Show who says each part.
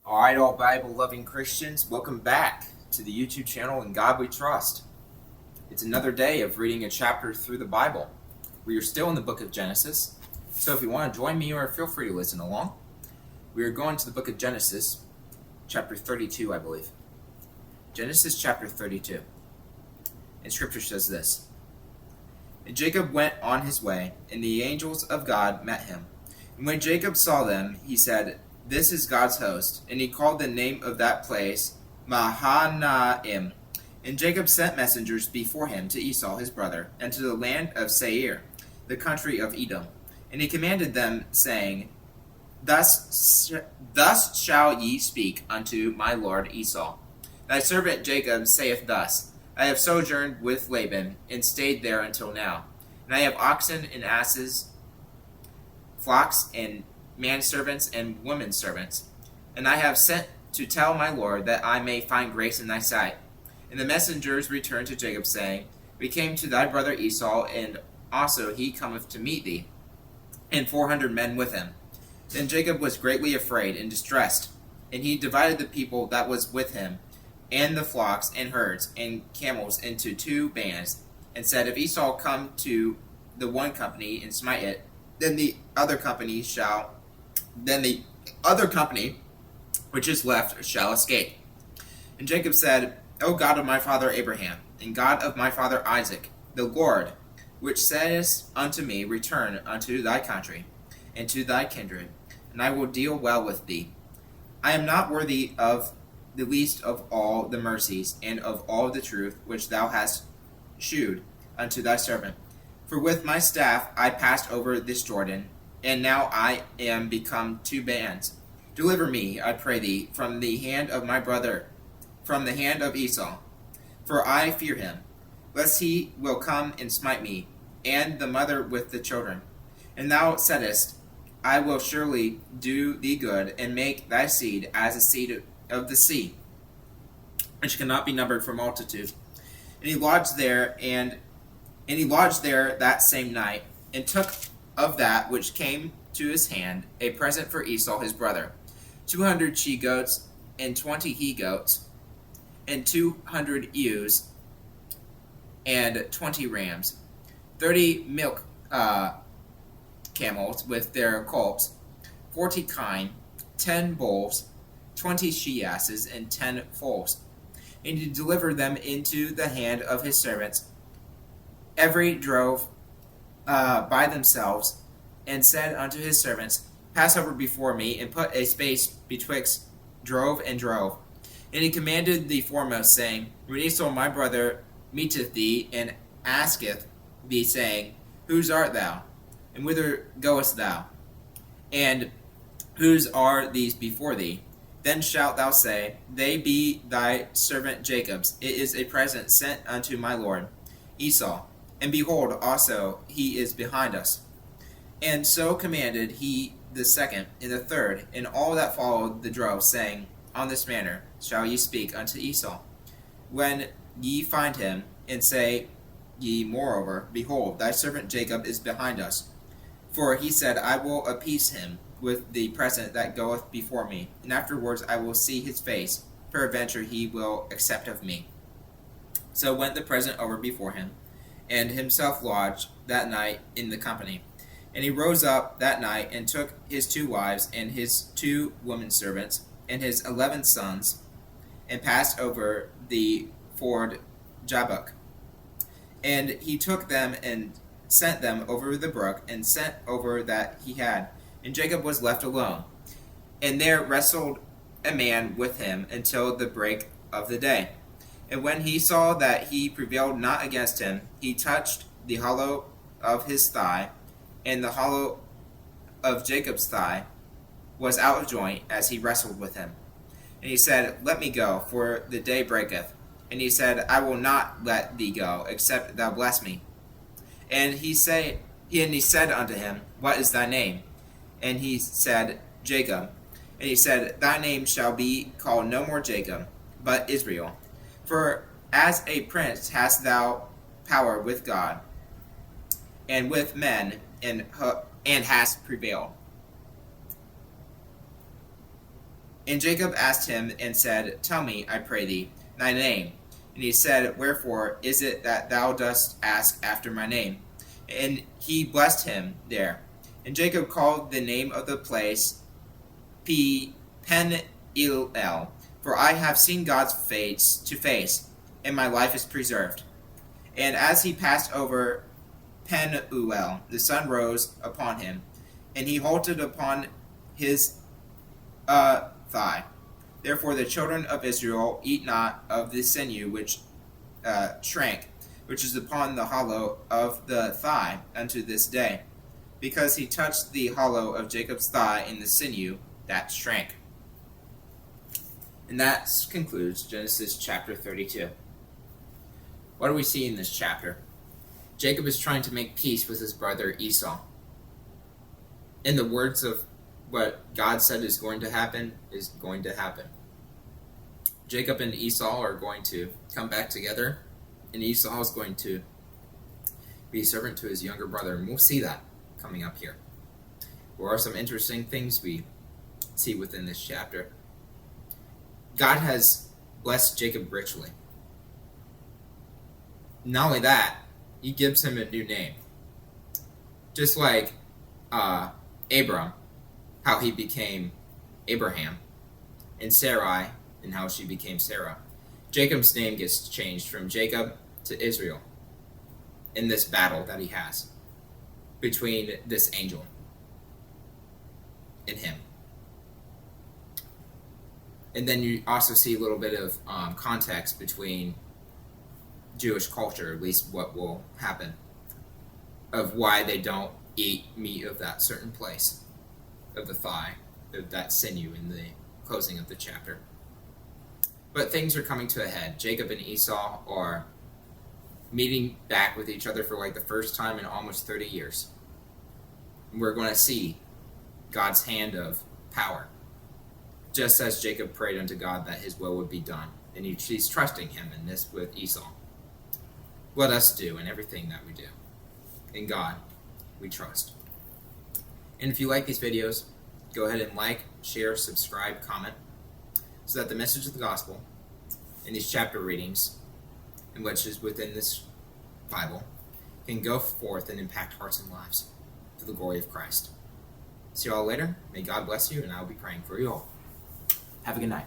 Speaker 1: All right, all Bible-loving Christians, welcome back to the YouTube channel In God We Trust. It's another day of reading a chapter through the Bible. We are still in the book of Genesis, so if you want to join me, or feel free to listen along. We are going to the book of Genesis, chapter 32, I believe. Genesis chapter 32. And Scripture says this: And Jacob went on his way, and the angels of God met him. And when Jacob saw them, he said, "This is God's host." And he called the name of that place Mahanaim. And Jacob sent messengers before him to Esau his brother, and to the land of Seir, the country of Edom. And he commanded them, saying, Thus shall ye speak unto my lord Esau. Thy servant Jacob saith thus, I have sojourned with Laban, and stayed there until now. And I have oxen and asses, flocks and manservants and womenservants. And I have sent to tell my lord that I may find grace in thy sight. And the messengers returned to Jacob, saying, We came to thy brother Esau, and also he cometh to meet thee, and 400 men with him. Then Jacob was greatly afraid and distressed, and he divided the people that was with him, and the flocks and herds and camels into 2 bands, and said, If Esau come to the one company and smite it, then the other company which is left shall escape. And Jacob said, O God of my father Abraham, and God of my father Isaac, the Lord, which saidst unto me, Return unto thy country, and to thy kindred, and I will deal well with thee. I am not worthy of the least of all the mercies, and of all the truth which thou hast shewed unto thy servant. For with my staff I passed over this Jordan, and now I am become 2 bands. Deliver me, I pray thee, from the hand of my brother, from the hand of Esau. For I fear him, lest he will come and smite me, and the mother with the children. And thou saidst, I will surely do thee good, and make thy seed as a seed of the sea, which cannot be numbered for multitude. And he lodged there, that same night, and took of that which came to his hand a present for Esau his brother, 200 she-goats, and 20 he-goats, and 200 ewes, and 20 rams, 30 milk camels with their colts, 40 kine, 10 bulls, 20 she-asses, and 10 foals. And he delivered them into the hand of his servants, every drove by themselves, and said unto his servants, Pass over before me, and put a space betwixt drove and drove. And he commanded the foremost, saying, When Esau my brother meeteth thee, and asketh thee, saying, Whose art thou? And whither goest thou? And whose are these before thee? Then shalt thou say, They be thy servant Jacob's. It is a present sent unto my lord Esau. And behold, also he is behind us. And so commanded he the second and the third, and all that followed the drove, saying, On this manner shall ye speak unto Esau, when ye find him, and say ye moreover, Behold, thy servant Jacob is behind us. For he said, I will appease him with the present that goeth before me, and afterwards I will see his face, peradventure he will accept of me. So went the present over before him, and himself lodged that night in the company. And he rose up that night, and took his 2 wives, and his 2 womenservants, and his 11 sons, and passed over the ford Jabbok. And he took them, and sent them over the brook, and sent over that he had. And Jacob was left alone. And there wrestled a man with him until the break of the day. And when he saw that he prevailed not against him, he touched the hollow of his thigh, and the hollow of Jacob's thigh was out of joint as he wrestled with him. And he said, Let me go, for the day breaketh. And he said, I will not let thee go, except thou bless me. And he said unto him, What is thy name? And he said, Jacob. And he said, Thy name shall be called no more Jacob, but Israel. For as a prince hast thou power with God, and with men, and hast prevailed. And Jacob asked him and said, Tell me, I pray thee, thy name. And he said, Wherefore is it that thou dost ask after my name? And he blessed him there. And Jacob called the name of the place Pen-el-el, for I have seen God's face to face, and my life is preserved. And as he passed over Pen-el-el, the sun rose upon him, and he halted upon his thigh. Therefore the children of Israel eat not of the sinew which shrank, which is upon the hollow of the thigh unto this day, because he touched the hollow of Jacob's thigh in the sinew that shrank. And that concludes Genesis chapter 32. What do we see in this chapter? Jacob is trying to make peace with his brother Esau. In the words of what God said is going to happen, is going to happen. Jacob and Esau are going to come back together, and Esau is going to be a servant to his younger brother, and we'll see that coming up here. There are some interesting things we see within this chapter. God has blessed Jacob richly. Not only that, he gives him a new name. Just like Abram, how he became Abraham, and Sarai, and how she became Sarah. Jacob's name gets changed from Jacob to Israel in this battle that he has between this angel and him. And then you also see a little bit of context between Jewish culture, at least what will happen, of why they don't eat meat of that certain place, of the thigh, of that sinew in the closing of the chapter. But things are coming to a head. Jacob and Esau are meeting back with each other for like the first time in almost 30 years. And we're going to see God's hand of power, just as Jacob prayed unto God that his will would be done. And he's trusting him in this with Esau. Let us do in everything that we do. In God, we trust. And if you like these videos, go ahead and like, share, subscribe, comment, so that the message of the gospel in these chapter readings, and which is within this Bible, can go forth and impact hearts and lives for the glory of Christ. See you all later. May God bless you, and I will be praying for you all. Have a good night.